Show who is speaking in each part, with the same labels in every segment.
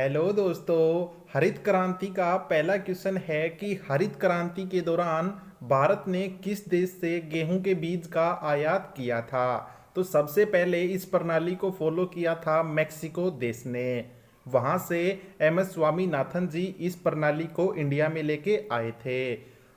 Speaker 1: Hello दोस्तों। हरित क्रांति का पहला क्वेश्चन है कि हरित क्रांति के दौरान भारत ने किस देश से गेहूं के बीज का आयात किया था। तो सबसे पहले इस प्रणाली को फॉलो किया था मैक्सिको देश ने। वहां से एम एस स्वामीनाथन जी इस प्रणाली को इंडिया में लेके आए थे।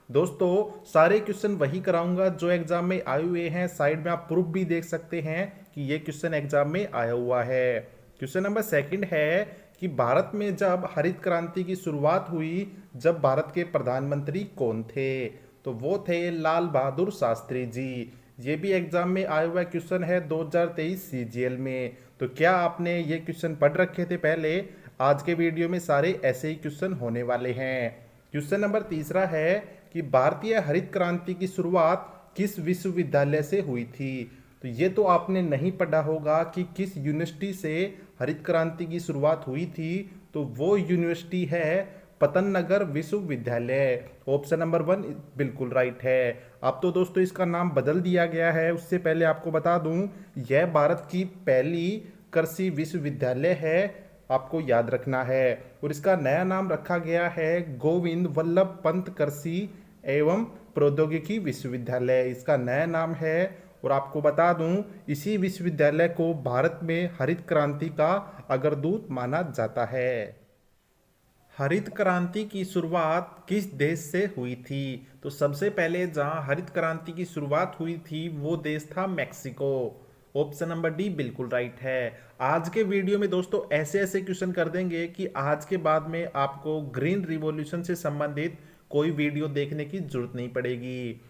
Speaker 1: दोस्तों, सारे क्वेश्चन वही कराऊंगा जो एग्जाम में आए हुए हैं। साइड में आप प्रूफ भी देख सकते हैं कि ये क्वेश्चन एग्जाम में आया हुआ है। क्वेश्चन नंबर सेकंड है कि भारत में जब हरित क्रांति की शुरुआत हुई, जब भारत के प्रधानमंत्री कौन थे। तो वो थे लाल बहादुर शास्त्री जी। ये भी एग्जाम में आया हुआ क्वेश्चन है 2023 सीजीएल में। तो क्या आपने ये क्वेश्चन पढ़ रखे थे पहले? आज के वीडियो में सारे ऐसे ही क्वेश्चन होने वाले हैं। क्वेश्चन नंबर तीसरा है कि भारतीय हरित क्रांति की शुरुआत किस विश्वविद्यालय से हुई थी। तो ये तो आपने नहीं पढ़ा होगा कि किस यूनिवर्सिटी से हरित क्रांति की शुरुआत हुई थी। तो वो यूनिवर्सिटी है पतन नगर विश्वविद्यालय। ऑप्शन नंबर 1 बिल्कुल राइट है। अब तो दोस्तों इसका नाम बदल दिया गया है। उससे पहले आपको बता दूं, यह भारत की पहली कृषि विश्वविद्यालय है, आपको याद रखना है। और इसका नया नाम रखा गया है गोविंद वल्लभ पंत कृषि एवं प्रौद्योगिकी विश्वविद्यालय, इसका नया नाम है। और आपको बता दूं, इसी विश्वविद्यालय को भारत में हरित क्रांति का अग्रदूत माना जाता है। हरित क्रांति की शुरुआत किस देश से हुई थी। तो सबसे पहले जहां हरित क्रांति की शुरुआत हुई थी वो देश था मैक्सिको। ऑप्शन नंबर डी बिल्कुल राइट है। आज के वीडियो में दोस्तों ऐसे ऐसे क्वेश्चन कर देंगे कि आज के बाद में आपको ग्रीन रिवॉल्यूशन से संबंधित कोई वीडियो देखने की जरूरत नहीं पड़ेगी।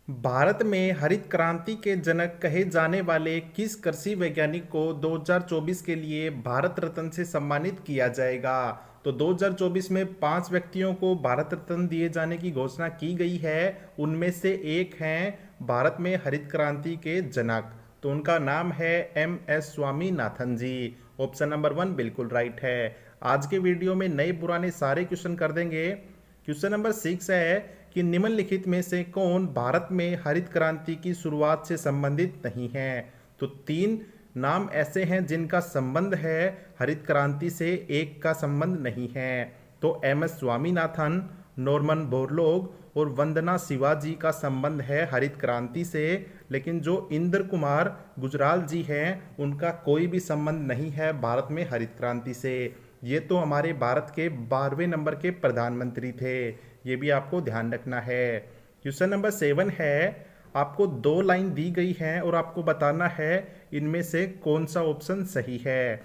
Speaker 1: भारत में हरित क्रांति के जनक कहे जाने वाले किस कृषि वैज्ञानिक को 2024 के लिए भारत रत्न से सम्मानित किया जाएगा। तो 2024 में 5 व्यक्तियों को भारत रत्न दिए जाने की घोषणा की गई है। उनमें से एक हैं भारत में हरित क्रांति के जनक। तो उनका नाम है एम.एस. स्वामीनाथन जी। ऑप्शन नंबर 1 बिल्कुल राइट है। आज के वीडियो में नए पुराने सारे क्वेश्चन कर देंगे। क्वेश्चन नंबर 6 है कि निम्नलिखित में से कौन भारत में हरित क्रांति की शुरुआत से संबंधित नहीं है। तो 3 नाम ऐसे हैं जिनका संबंध है हरित क्रांति से, एक का संबंध नहीं है। तो एम.एस. स्वामीनाथन, नॉर्मन बोरलॉग और वंदना शिवाजी का संबंध है हरित क्रांति से। लेकिन जो इंद्र कुमार गुजराल जी हैं उनका कोई भी संबंध नहीं है भारत में हरित क्रांति से। ये तो हमारे भारत के 12वें नंबर के प्रधानमंत्री थे, ये भी आपको ध्यान रखना है। क्वेश्चन नंबर 7 है, आपको 2 लाइन दी गई हैं और आपको बताना है इनमें से कौन सा ऑप्शन सही है।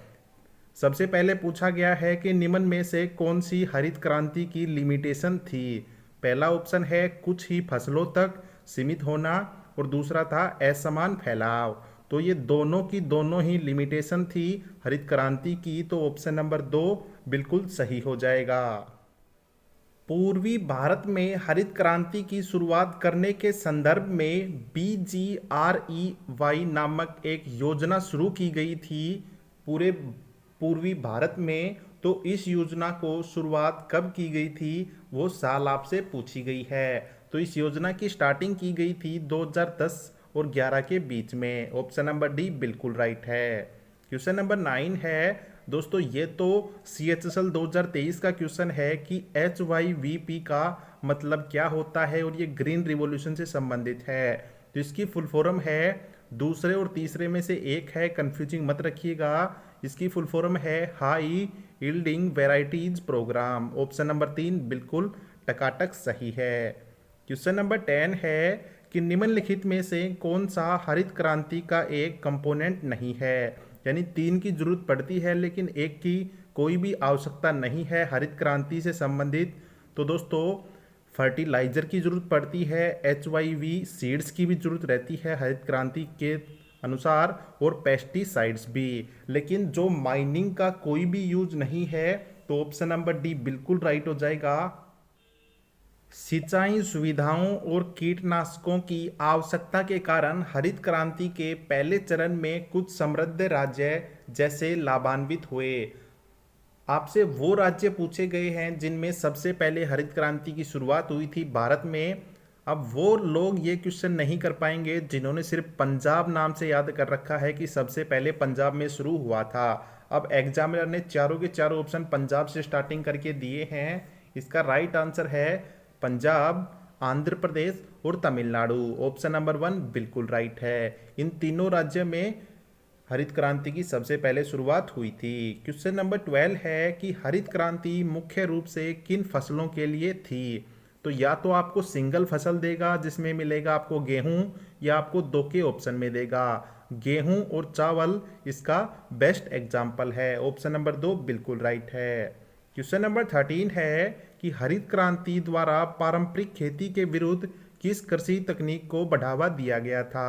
Speaker 1: सबसे पहले पूछा गया है कि निम्न में से कौन सी हरित क्रांति की लिमिटेशन थी। पहला ऑप्शन है कुछ ही फसलों तक सीमित होना और दूसरा था असमान फैलाव। तो ये दोनों की दोनों ही लिमिटेशन थी हरित क्रांति की। तो ऑप्शन नंबर 2 बिल्कुल सही हो जाएगा। पूर्वी भारत में हरित क्रांति की शुरुआत करने के संदर्भ में BGREY नामक एक योजना शुरू की गई थी पूरे पूर्वी भारत में। तो इस योजना को शुरुआत कब की गई थी वो साल आपसे पूछी गई है। तो इस योजना की स्टार्टिंग की गई थी 2010 और 11 के बीच में। ऑप्शन नंबर डी बिल्कुल राइट है। क्वेश्चन नंबर 9 है दोस्तों, ये तो CHSL 2023 का क्वेश्चन है कि HYVP का मतलब क्या होता है और ये ग्रीन रिवॉल्यूशन से संबंधित है। तो इसकी फुल फॉर्म है, दूसरे और तीसरे में से एक है, कंफ्यूजिंग मत रखिएगा। इसकी फुल फॉर्म है high yielding varieties program. Option number 3 बिल्कुल टकाटक सही है। क्वेश्चन नंबर 10 है कि निम्नलिखित में से कौन सा हरित क्रांति का एक कंपोनेंट नहीं है। यानी 3 की जरूरत पड़ती है लेकिन एक की कोई भी आवश्यकता नहीं है हरित क्रांति से संबंधित। तो दोस्तों फर्टिलाइजर की जरूरत पड़ती है, HYV सीड्स की भी जरूरत रहती है हरित क्रांति के अनुसार, और पेस्टिसाइड्स भी। लेकिन जो माइनिंग का कोई भी यूज नहीं है। तो ऑप्शन नंबर डी बिल्कुल राइट हो जाएगा। सिंचाई सुविधाओं और कीटनाशकों की आवश्यकता के कारण हरित क्रांति के पहले चरण में कुछ समृद्ध राज्य जैसे लाभान्वित हुए। आपसे वो राज्य पूछे गए हैं जिनमें सबसे पहले हरित क्रांति की शुरुआत हुई थी भारत में। अब वो लोग ये क्वेश्चन नहीं कर पाएंगे जिन्होंने सिर्फ पंजाब नाम से याद कर रखा है कि सबसे पहले पंजाब में शुरू हुआ था। अब एग्जामिनर ने चारों के चारों ऑप्शन पंजाब से स्टार्टिंग करके दिए हैं। इसका राइट आंसर है पंजाब, आंध्र प्रदेश और तमिलनाडु। ऑप्शन नंबर 1 बिल्कुल राइट है। इन तीनों राज्यों में हरित क्रांति की सबसे पहले शुरुआत हुई थी। क्वेश्चन नंबर 12 है कि हरित क्रांति मुख्य रूप से किन फसलों के लिए थी। तो या तो आपको सिंगल फसल देगा जिसमें मिलेगा आपको गेहूं, या आपको दो के ऑप्शन में देगा। गेहूं और चावल इसका बेस्ट एग्जाम्पल है। ऑप्शन नंबर 2 बिल्कुल राइट है। क्वेश्चन नंबर 13 है कि हरित क्रांति द्वारा पारंपरिक खेती के विरुद्ध किस कृषि तकनीक को बढ़ावा दिया गया था।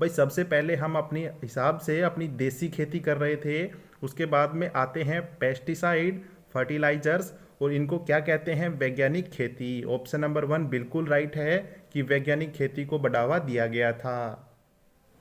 Speaker 1: भाई सबसे पहले हम अपने हिसाब से अपनी देसी खेती कर रहे थे, उसके बाद में आते हैं पेस्टिसाइड, फर्टिलाइजर्स, और इनको क्या कहते हैं, वैज्ञानिक खेती। ऑप्शन नंबर 1 बिल्कुल राइट है कि वैज्ञानिक खेती को बढ़ावा दिया गया था।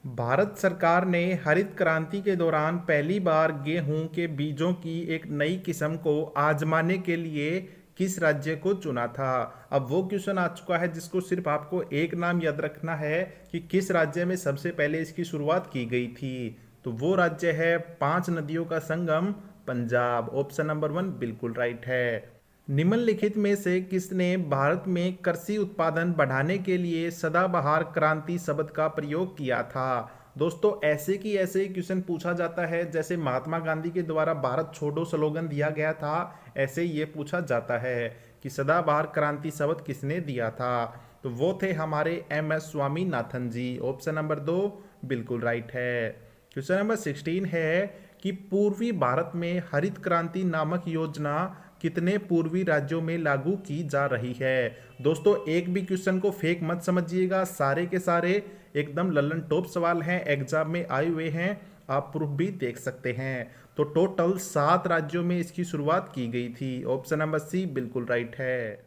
Speaker 1: भारत सरकार ने हरित क्रांति के दौरान पहली बार गेहूं के बीजों की एक नई किस्म को आजमाने के लिए किस राज्य को चुना था। अब वो क्वेश्चन आ चुका है जिसको सिर्फ आपको एक नाम याद रखना है कि किस राज्य में सबसे पहले इसकी शुरुआत की गई थी। तो वो राज्य है 5 नदियों का संगम, पंजाब। ऑप्शन नंबर 1 बिल्कुल राइट है। निम्नलिखित में से किसने भारत में कृषि उत्पादन बढ़ाने के लिए सदाबहार क्रांति शब्द का प्रयोग किया था। दोस्तों ऐसे की ऐसे ही क्वेश्चन पूछा जाता है, जैसे महात्मा गांधी के द्वारा भारत छोड़ो स्लोगन दिया गया था, ऐसे ही ये पूछा जाता है कि सदाबहार क्रांति शब्द किसने दिया था। तो वो थे हमारे MS स्वामीनाथन जी। ऑप्शन नंबर 2 बिल्कुल राइट है। क्वेश्चन नंबर 16 है कि पूर्वी भारत में हरित क्रांति नामक योजना कितने पूर्वी राज्यों में लागू की जा रही है। दोस्तों एक भी क्वेश्चन को फेक मत समझिएगा, सारे के सारे एकदम लल्लन टॉप सवाल हैं, एग्जाम में आए हुए हैं, आप प्रूफ भी देख सकते हैं। तो टोटल 7 राज्यों में इसकी शुरुआत की गई थी। ऑप्शन नंबर सी बिल्कुल राइट है।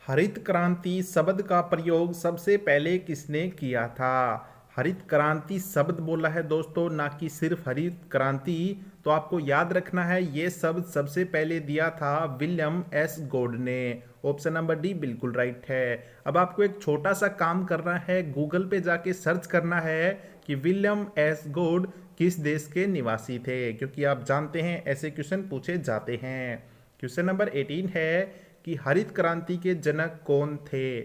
Speaker 1: हरित क्रांति शब्द का प्रयोग सबसे पहले किसने किया था। हरित क्रांति शब्द बोला है दोस्तों, ना कि सिर्फ हरित क्रांति। तो आपको याद रखना है ये शब्द सबसे पहले दिया था विलियम एस गॉड ने। ऑप्शन नंबर डी बिल्कुल राइट है। अब आपको एक छोटा सा काम करना है, गूगल पे जाके सर्च करना है कि विलियम एस गॉड किस देश के निवासी थे, क्योंकि आप जानते हैं ऐसे क्वेश्चन पूछे जाते हैं। क्वेश्चन नंबर 18 है कि हरित क्रांति के जनक कौन थे।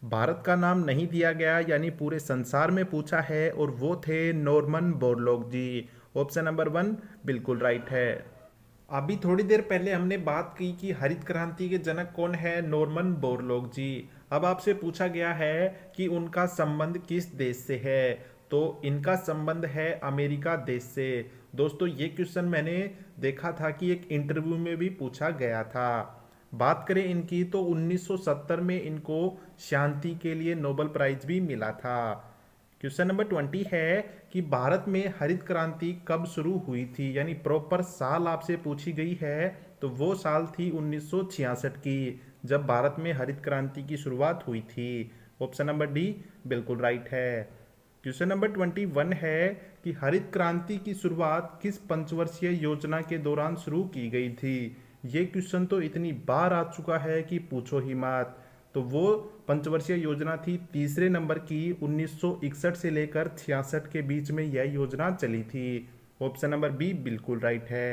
Speaker 1: भारत का नाम नहीं दिया गया, यानी पूरे संसार में पूछा है, और वो थे नॉर्मन बोरलॉग जी। ऑप्शन नंबर 1 बिल्कुल राइट है। अभी थोड़ी देर पहले हमने बात की कि हरित क्रांति के जनक कौन है, नॉर्मन बोरलॉग जी। अब आपसे पूछा गया है कि उनका संबंध किस देश से है, तो इनका संबंध है अमेरिका देश से। दोस्तों ये क्वेश्चन मैंने देखा था कि एक इंटरव्यू में भी पूछा गया था। बात करें इनकी तो 1970 में इनको शांति के लिए नोबेल प्राइज भी मिला था। क्वेश्चन नंबर 20 है कि भारत में हरित क्रांति कब शुरू हुई थी, यानी प्रॉपर साल आपसे पूछी गई है। तो वो साल थी 1966 की, जब भारत में हरित क्रांति की शुरुआत हुई थी। ऑप्शन नंबर डी बिल्कुल राइट है। क्वेश्चन नंबर 21 है कि हरित क्रांति की शुरुआत किस पंचवर्षीय योजना के दौरान शुरू की गई थी। ये क्वेश्चन तो इतनी बार आ चुका है कि पूछो ही मत। तो वो पंचवर्षीय योजना थी तीसरे नंबर की, 1961 से लेकर 66 के बीच में यह योजना चली थी। ऑप्शन नंबर बी बिल्कुल राइट है।